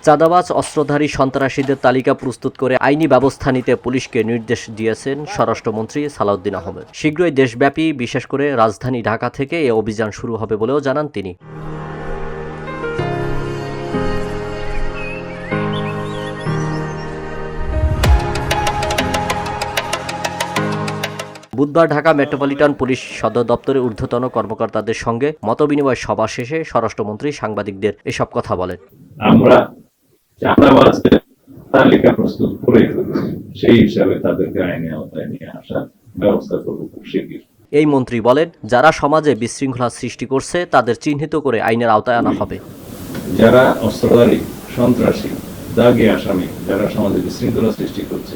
চাঁদাবাজ অস্ত্রধারী সন্ত্রাসীদের তালিকা প্রস্তুত করে আইনি ব্যবস্থা নিতে পুলিশকে নির্দেশ দিয়েছেন স্বরাষ্ট্রমন্ত্রী সালাউদ্দিন আহমেদ। শীঘ্রই দেশব্যাপী, বিশেষ করে রাজধানী ঢাকা থেকে এ অভিযান শুরু হবে বলেও জানান তিনি। বুধবার ঢাকা মেট্রোপলিটন পুলিশ সদর দপ্তরের ঊর্ধ্বতন কর্মকর্তাদের সঙ্গে মতবিনিময় সভা শেষে স্বরাষ্ট্রমন্ত্রী সাংবাদিকদের এসব কথা বলেন। আমরা চাঁদাবাজদের তালিকা প্রস্তুত করে সেই হিসাবে তাদেরকে আইনে আওতায় নিয়ে আসার ব্যবস্থা করব খুব শীঘ্রই। এই মন্ত্রী বলেন, যারা সমাজে বিশৃঙ্খলা সৃষ্টি করছে তাদের চিহ্নিত করে আইনের আওতায় আনা হবে। যারা অস্ত্রধারী, সন্ত্রাসী, দাগী আসামি, যারা সমাজে বিশৃঙ্খলা সৃষ্টি করছে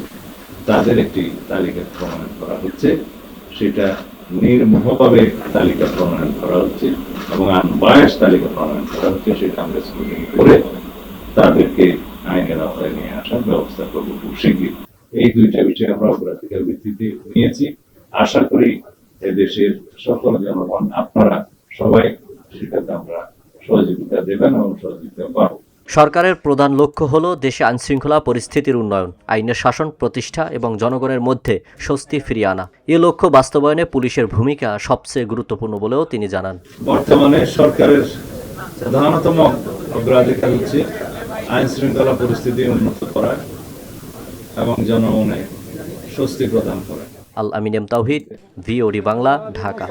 তাদের একটি তালিকা প্রণয়ন করা হচ্ছে। সেটা নির্মোহভাবে তালিকা প্রণয়ন করা হচ্ছে এবং আনবায়াস তালিকা প্রণয়ন করা হচ্ছে। সেটা আমরা স্ক্রুটিনি করে তাদেরকে আইনের আওতায় নিয়ে আসার ব্যবস্থা করবো খুব শীঘ্রই। এই দুইটা বিষয়ে আমরা অগ্রাধিকার ভিত্তিতে নিয়েছি। আশা করি এদেশের সকল জনগণ, আপনারা সবাই সেটাতে আমরা সহযোগিতা দেবেন এবং সহযোগিতা পাবো। সরকারের প্রধান লক্ষ্য হল দেশে আইনশৃঙ্খলা পরিস্থিতির উন্নয়ন, আইনের শাসন প্রতিষ্ঠা এবং জনগণের মধ্যে স্বস্তি ফিরিয়ে আনা। এ লক্ষ্য বাস্তবায়নে পুলিশের ভূমিকা সবচেয়ে গুরুত্বপূর্ণ বলেও তিনি জানান। বর্তমানে সরকারের প্রধানতম অগ্রাধিকার হচ্ছে আইন শৃঙ্খলা পরিস্থিতি উন্নত করা এবং জনগণের স্বস্তি প্রদান করা। আল আমিন এম তাওহিদ, ভিওডি বাংলা, ঢাকা।